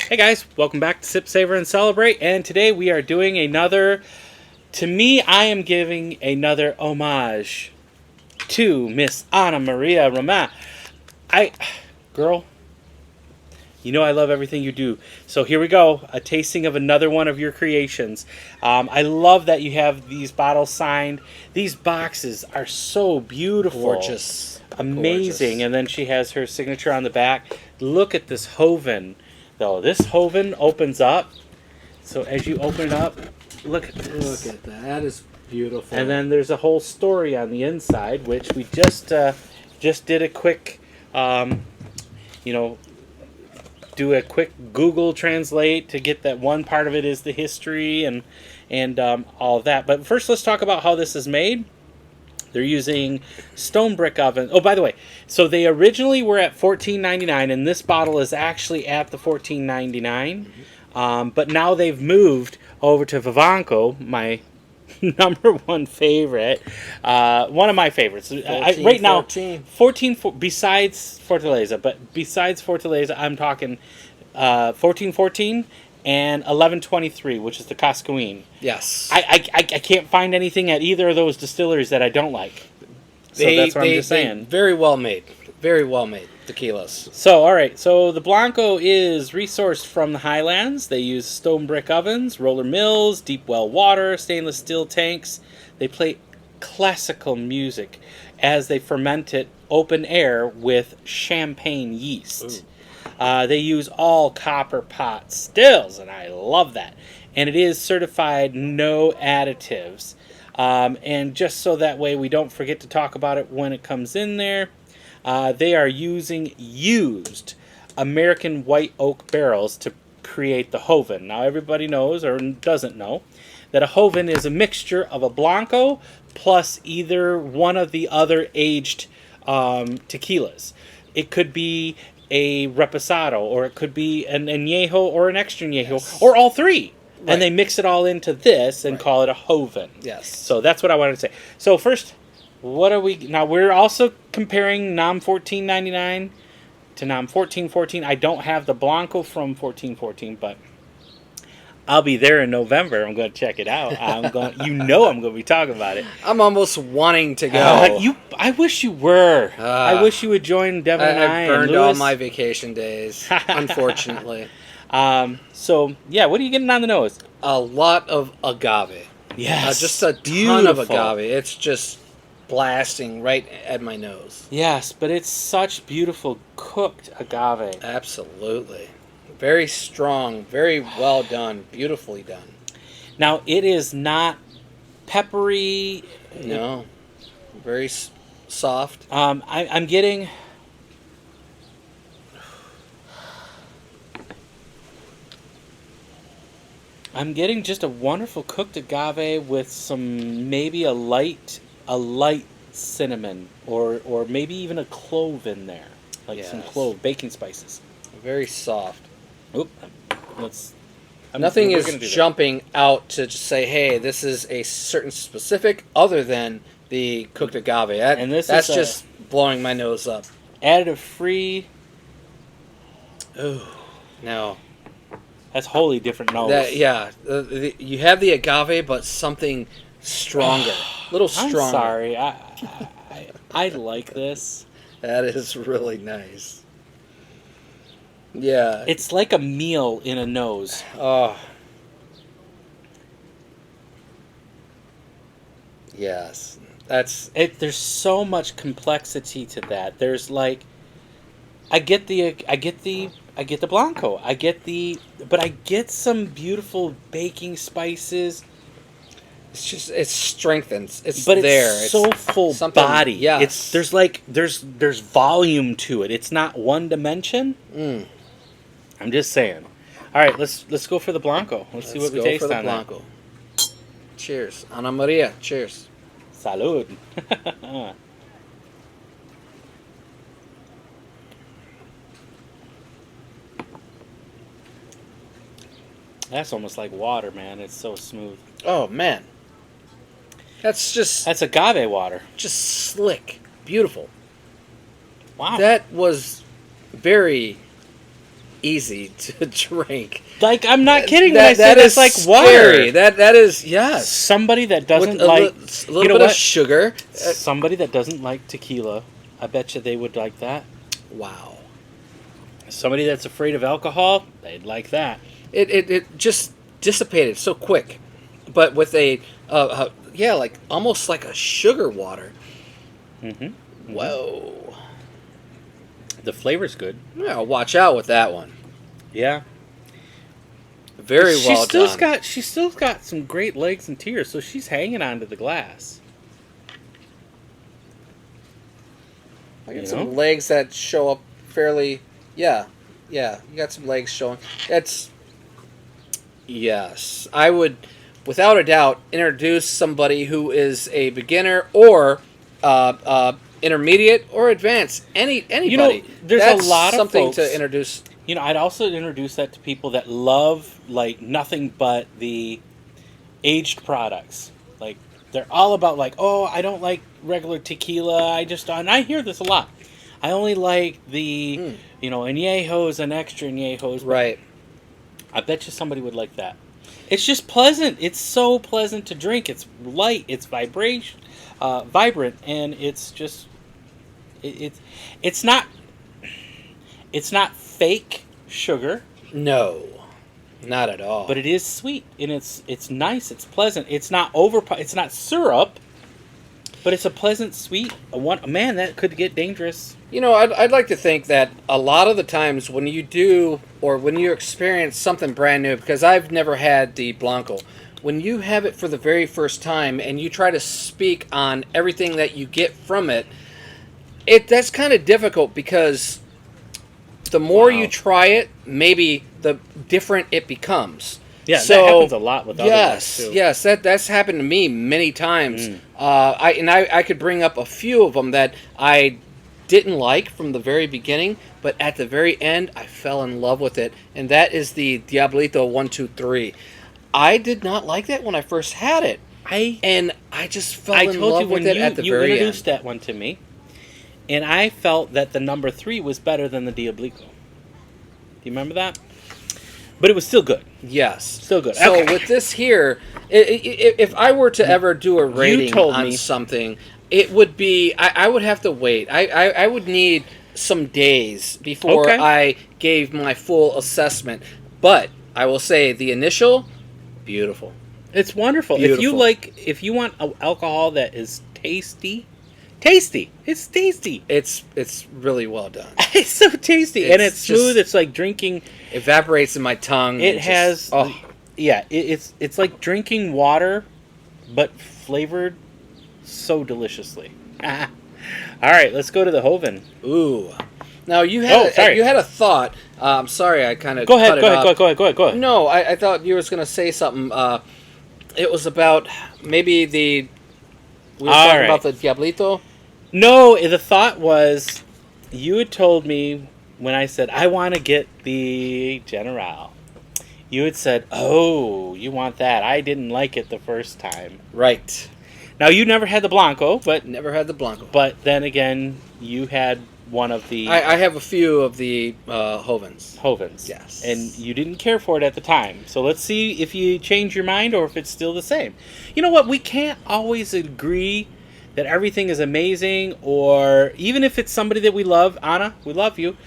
Hey guys, welcome back to Sip, Savor, and Celebrate. And today we are doing another, to me, I am giving another homage to Miss Anna Maria Roman. Girl, you know I love everything you do. So here we go, a tasting of another one of your creations. I love that you have these bottles signed. These boxes are so beautiful. Gorgeous. Amazing. Gorgeous. And then she has her signature on the back. Look at this Hoven. Though this Hoven opens up, so as you open it up, look at this. Look at that. That is beautiful. And then there's a whole story on the inside, which we just did a quick, do a quick Google Translate to get that. One part of it is the history and all of that. But first, let's talk about how this is made. They're using stone brick oven. Oh, by the way, so they originally were at $14.99, and this bottle is actually at the $14.99. But now they've moved over to Vivanco, my number one favorite, one of my favorites. Right now, 14 besides Fortaleza, but besides Fortaleza, I'm talking 1414. And 1123, which is the Cascoine. Yes. I can't find anything at either of those distilleries that I don't like. So that's what I'm just saying. Very well made. Very well made tequilas. So, all right. So the Blanco is resourced from the Highlands. They use stone brick ovens, roller mills, deep well water, stainless steel tanks. They play classical music as they ferment it open air with champagne yeast. Ooh. They use all copper pot stills, and I love that. And it is certified no additives. And just so that way we don't forget to talk about it when it comes in there, they are using used American white oak barrels to create the Hoven. Now everybody knows, or doesn't know, that a Hoven is a mixture of a Blanco plus either one of the other aged tequilas. It could be a reposado, or it could be an añejo or an extra añejo, yes, or all three. Right. And they mix it all into this and call it a Hoven. Yes. So that's what I wanted to say. So first, what are we... Now, we're also comparing NAM 1499 to NAM 1414. I don't have the Blanco from 1414, but I'll be there in November. I'm going to check it out. I'm going to be talking about it. I'm almost wanting to go. I wish you were. I wish you would join Devin and I. I burned all my vacation days, unfortunately. So, yeah, what are you getting on the nose? A lot of agave. Yes. Just a ton of agave. It's just blasting right at my nose. Yes, but it's such beautiful cooked agave. Absolutely. Very strong, very well done, beautifully done. Now, it is not peppery. No. Very soft. I'm getting... I'm getting just a wonderful cooked agave with some, maybe a light cinnamon, or maybe even a clove in there. Like some clove, baking spices. Very soft. Oop. Nothing is jumping out to just say, hey, this is a certain specific other than the cooked agave. That's just blowing my nose up. Additive free. Oh, no. That's wholly different nose. You have the agave, but something stronger. A little stronger. I'm sorry. I like this. That is really nice. Yeah. It's like a meal in a nose. Oh. Yes. That's it. There's so much complexity to that. There's like, I get the Blanco. But I get some beautiful baking spices. It strengthens. It's so full body. Yeah. There's volume to it. It's not one dimension. I'm just saying. All right, let's go for the Blanco. Let's see what we taste on that. Blanco. Cheers, Ana Maria. Cheers. Salud. That's almost like water, man. It's so smooth. Oh man. That's agave water. Just slick. Beautiful. Wow. That was very easy to drink. Like, I'm not kidding when I say that's like scary. water. That is, yes. Somebody that doesn't with like... a little bit of sugar. Somebody that doesn't like tequila, I bet you they would like that. Wow. Somebody that's afraid of alcohol, they'd like that. It just dissipated so quick. But with like almost like a sugar water. Mm-hmm. Whoa. The flavor's good. Yeah, watch out with that one. Yeah. Very well done. She's still got some great legs and tears, so she's hanging onto the glass. I got some legs that show up fairly... Yeah. You got some legs showing. Yes. I would, without a doubt, introduce somebody who is a beginner or intermediate or advanced. Anybody. There's a lot of something folks, to introduce. I'd also introduce that to people that love, like, nothing but the aged products. Like, they're all about, like, oh, I don't like regular tequila. And I hear this a lot. I only like the, añejos and extra añejos. Right. I bet you somebody would like that. It's just pleasant. It's so pleasant to drink. It's light. It's vibrant, and it's just it's not fake sugar. No, not at all. But it is sweet, and it's nice. It's pleasant. It's not It's not syrup, but it's a pleasant sweet. Man, that could get dangerous. I'd like to think that a lot of the times when you do or when you experience something brand new, because I've never had the Blanco, when you have it for the very first time and you try to speak on everything that you get from it, that's kind of difficult because the more you try it, maybe the different it becomes. Yeah, that happens a lot with other ones too. Yes, that's happened to me many times. I could bring up a few of them that I didn't like from the very beginning, but at the very end, I fell in love with it, and that is the Diablito 123. I did not like that when I first had it, and I just fell in love with it at the very end. You introduced that one to me, and I felt that the number 3 was better than the Diablito. Do you remember that? But it was still good. Yes. Still good. So okay. With this here, if I were to ever do a rating on something, it would be, I would have to wait. I would need some days before I gave my full assessment. But I will say the initial, beautiful. It's wonderful. Beautiful. If you want alcohol that is tasty. It's tasty. It's really well done. It's so tasty, and it's smooth. It's like drinking. Evaporates in my tongue. It's like drinking water, but flavored so deliciously. All right, let's go to the Hoven. Ooh. Now you had a thought. I'm sorry, I kind of go ahead. Go ahead. No, I thought you were going to say something. It was about maybe we were talking about the Diablito. No, the thought was, you had told me when I said, I want to get the General. You had said, oh, you want that. I didn't like it the first time. Right. Now, you never had the Blanco, but... Never had the Blanco. But then again, you had one of the... I have a few of the Hovens. Hovens. Yes. And you didn't care for it at the time. So let's see if you change your mind or if it's still the same. You know what? We can't always agree that everything is amazing, or even if it's somebody that we love. Anna, we love you.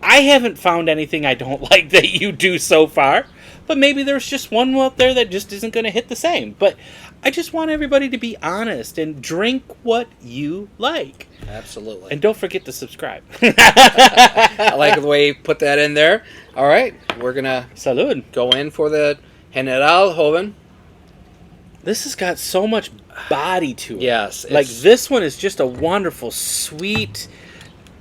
I haven't found anything I don't like that you do so far, but maybe there's just one out there that just isn't going to hit the same. But I just want everybody to be honest and drink what you like. Absolutely. And don't forget to subscribe. I like the way you put that in there. All right, we're going to Salud. Go in for the General Hoven. This has got so much body to it. Yes. Like, this one is just a wonderful, sweet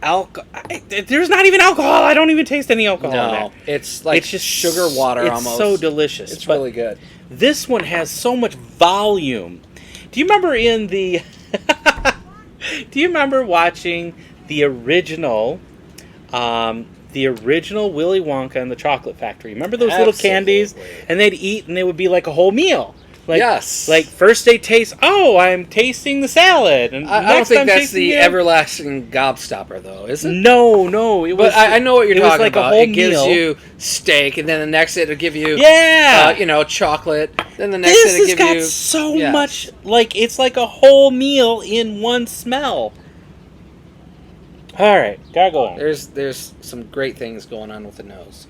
there's not even alcohol. I don't even taste any alcohol in there. It's like it's just sugar water almost. It's so delicious. It's really good. This one has so much volume. Do you remember do you remember watching the original Willy Wonka and the Chocolate Factory? Remember those little candies? And they'd eat and they would be like a whole meal. Like, Yes. Like first they taste, oh, I'm tasting the salad, and I don't next think I'm that's tasting the it. everlasting gobstopper, though, is it? No, it was. But I know what you're it was talking like about. A whole It gives meal. you steak, and then the next it'll give you, chocolate. Then the next This it'll has give got you so yes. much. Like it's like a whole meal in one smell. All right, gotta go on. There's some great things going on with the nose.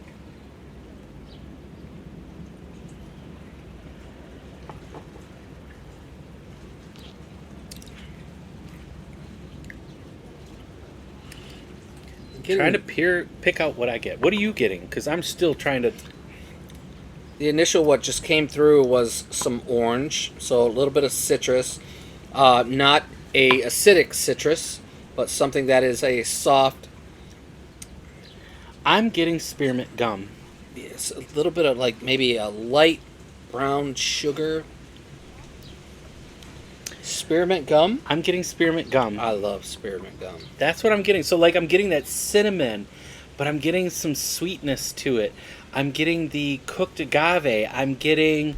Trying to pick out what I get. What are you getting? Because I'm still trying to. The initial what just came through was some orange, so a little bit of citrus, not a acidic citrus, but something that is a soft. I'm getting spearmint gum. Yes, a little bit of like maybe a light brown sugar. Spearmint gum. I'm getting spearmint gum. I love spearmint gum. That's what I'm getting. So like I'm getting that cinnamon, but I'm getting some sweetness to it. I'm getting the cooked agave. I'm getting.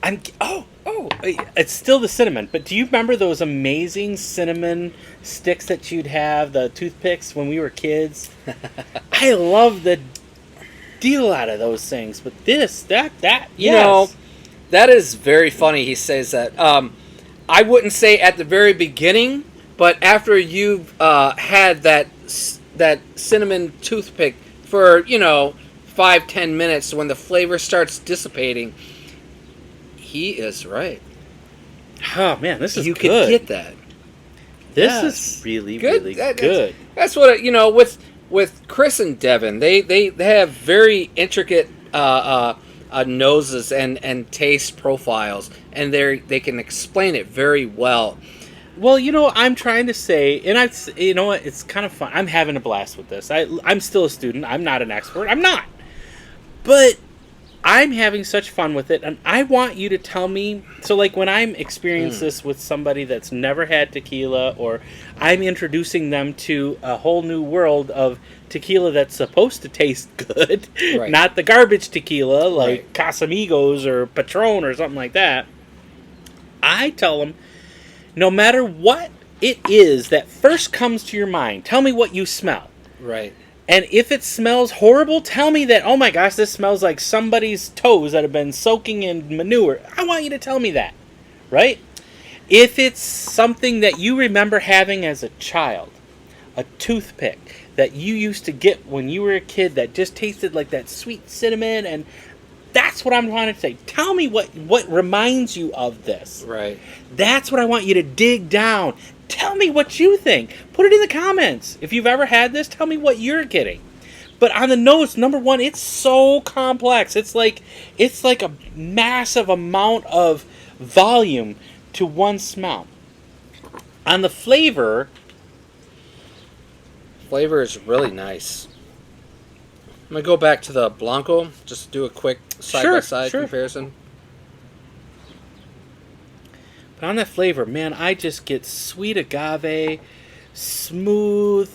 It's still the cinnamon. But do you remember those amazing cinnamon sticks that you'd have, the toothpicks when we were kids? I love the deal out of those things. But that You know, that is very funny. He says that. I wouldn't say at the very beginning, but after you've had that cinnamon toothpick for 5-10 minutes, when the flavor starts dissipating, he is right. Oh man, this is you good. could get that. This Yes. is really Good. really good. That's what with Chris and Devin. They have very intricate noses and taste profiles, and they can explain it very well. Well, I'm trying to say, and you know what, it's kind of fun. I'm having a blast with this. I'm still a student. I'm not an expert. I'm not. But I'm having such fun with it, and I want you to tell me. So, like, when I'm experiencing this with somebody that's never had tequila, or I'm introducing them to a whole new world of tequila that's supposed to taste good, Right. not the garbage tequila like Right. Casamigos or Patron or something like that, I tell them, no matter what it is that first comes to your mind, tell me what you smell. Right. And if it smells horrible, tell me that, oh my gosh, this smells like somebody's toes that have been soaking in manure. I want you to tell me that, right? If it's something that you remember having as a child, a toothpick that you used to get when you were a kid that just tasted like that sweet cinnamon, and that's what I'm trying to say. Tell me what reminds you of this. Right. That's what I want you to dig down. Tell me what you think. Put it in the comments. If you've ever had this, tell me what you're getting. But on the nose, number one, it's so complex. It's like a massive amount of volume to one smell. On the flavor Flavor is really nice. I'm going to go back to the Blanco, just to do a quick side-by-side comparison. But on that flavor, man, I just get sweet agave, smooth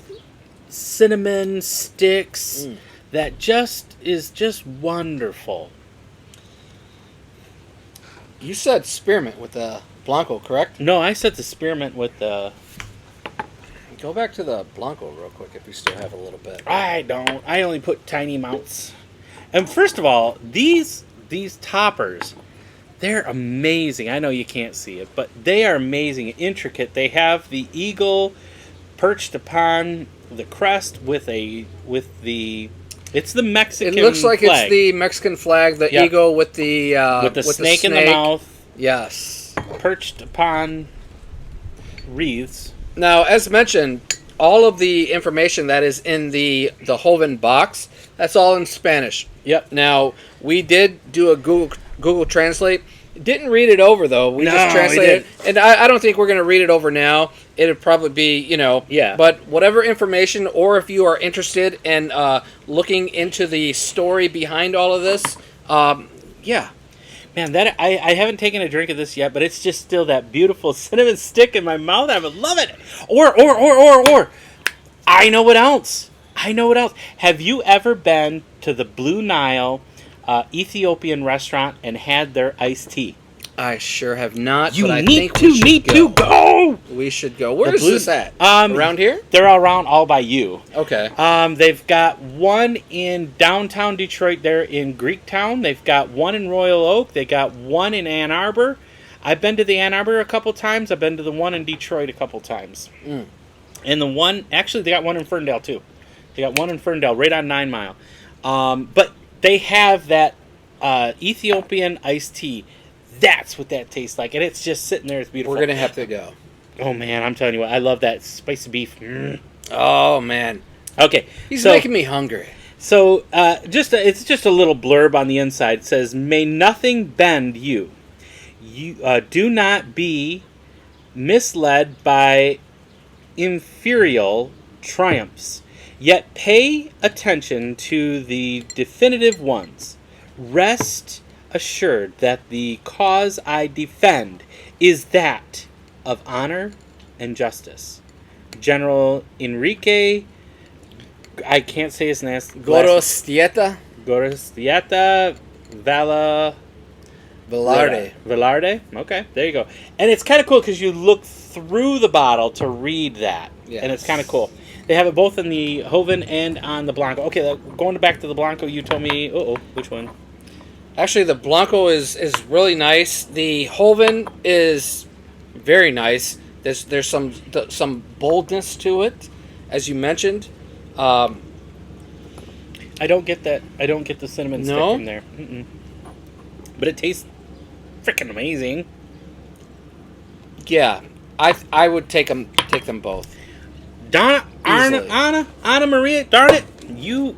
cinnamon sticks. That just is just wonderful. You said spearmint with the Blanco, correct? No, I said the spearmint with the... Go back to the Blanco real quick if you still have a little bit. I don't. I only put tiny amounts. And first of all, these toppers, they're amazing. I know you can't see it, but they are amazing, intricate. They have the eagle perched upon the crest with the it's the Mexican It looks like flag. it's the Mexican flag, the eagle with the snake in the mouth. Yes. Perched upon wreaths. Now, as mentioned, all of the information that is in the Hoven box, that's all in Spanish. Yep. Now, we did do a Google Translate. Didn't read it over, though. We just translated it. And I don't think we're going to read it over now. It'd probably be, Yeah. But whatever information, or if you are interested in looking into the story behind all of this, yeah. Man, that I haven't taken a drink of this yet, but it's just still that beautiful cinnamon stick in my mouth. I would love it. Or, I know what else. Have you ever been to the Blue Nile Ethiopian restaurant and had their iced tea. I sure have not. You but I need think we should to go. We should go. Where The is Blue- this at? Um, Around here? They're around all by you. Okay. They've got one in downtown Detroit. They're in Greektown. They've got one in Royal Oak. They got one in Ann Arbor. I've been to the Ann Arbor a couple times. I've been to the one in Detroit a couple times. And the one, actually, they got one in Ferndale too. They got one in Ferndale, right on 9 Mile. But they have that Ethiopian iced tea. That's what that tastes like, and it's just sitting there. It's beautiful. We're gonna have to go. Oh man, I'm telling you what, I love that spicy beef. Oh man. Okay, He's so, making me hungry. So, it's just a little blurb on the inside. It says, "May nothing bend you. You do not be misled by inferior triumphs. Yet pay attention to the definitive ones. Rest assured that the cause I defend is that of honor and justice." General Enrique, I can't say his name. Gorostieta? Gorostieta Velarde. Velarde? Okay, there you go. And it's kind of cool because you look through the bottle to read that. Yes. And it's kind of cool. They have it both in the Joven and on the Blanco. Okay, going back to the Blanco, you told me... which one? Actually, the Blanco is really nice. The Joven is very nice. There's some boldness to it, as you mentioned. I don't get that. I don't get the cinnamon stick No? from there. Mm-mm. But it tastes freaking amazing. Yeah, I would take them both. Anna Maria, darn it, you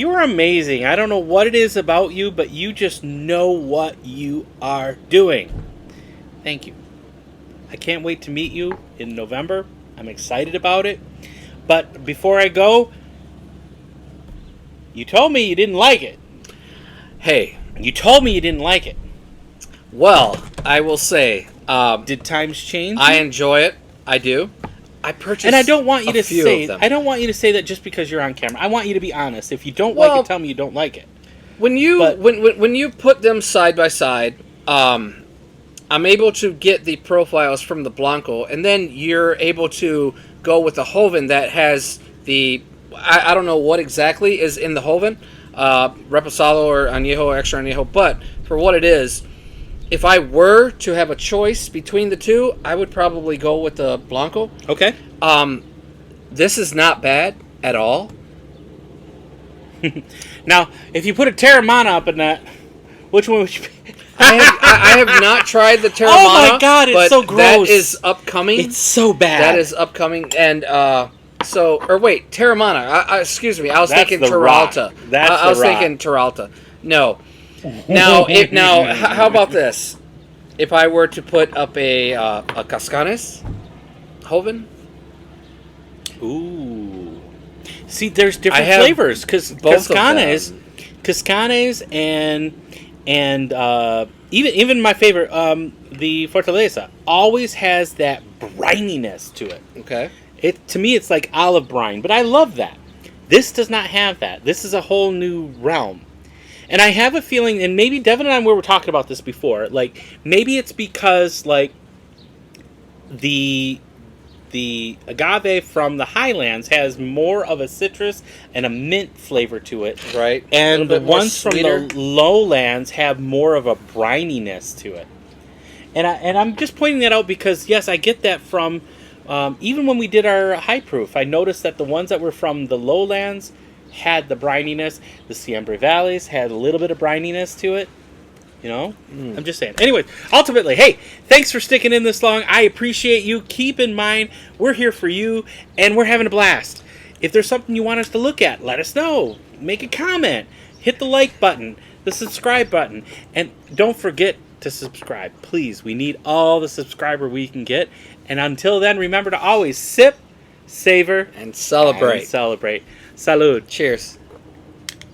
are amazing. I don't know what it is about you, but you just know what you are doing. Thank you. I can't wait to meet you in November. I'm excited about it. But before I go, you told me you didn't like it. Hey, You told me you didn't like it. well, I will say, Did times change? I enjoy it. I do. I purchased, and I don't want you a to few say. of them. I don't want you to say that just because you're on camera. I want you to be honest. If you don't Well, like it, tell me you don't like it. When you But- when you put them side by side, I'm able to get the profiles from the Blanco, and then you're able to go with the Joven that has the I don't know what exactly is in the Joven, Reposado or Añejo or Extra Añejo, but for what it is, if I were to have a choice between the two, I would probably go with the Blanco. Okay. This is not bad at all. Now, if you put a Terramana up in that, which one would you pick? I have not tried the Terramana. Oh my God, it's but so gross. That is upcoming. It's so bad. That is upcoming, and Terramana. Excuse me, I was That's thinking the rock. Terralta. That's I was the rock. thinking Terralta. No. How about this? If I were to put up a Cascanes, Joven, Ooh. See, there's different I have flavors because both of Cascanes, and even my favorite, the Fortaleza, always has that brininess to it. okay. To me, it's like olive brine, but I love that. This does not have that. This is a whole new realm. And I have a feeling, and maybe Devin and I were talking about this before, like, maybe it's because, like, the agave from the Highlands has more of a citrus and a mint flavor to it. Right. And A the little bit more ones from sweeter. the lowlands have more of a brininess to it. And I'm just pointing that out because, yes, I get that from, even when we did our high proof, I noticed that the ones that were from the lowlands had the brininess. The Siembre Valleys had a little bit of brininess to it. You know? I'm just saying. Anyways, ultimately, hey, thanks for sticking in this long. I appreciate you. Keep in mind, we're here for you, and we're having a blast. If there's something you want us to look at, let us know. Make a comment. Hit the like button, the subscribe button, and don't forget to subscribe. Please, we need all the subscriber we can get. And until then, remember to always sip, savor, And celebrate. and celebrate. Salud. Cheers.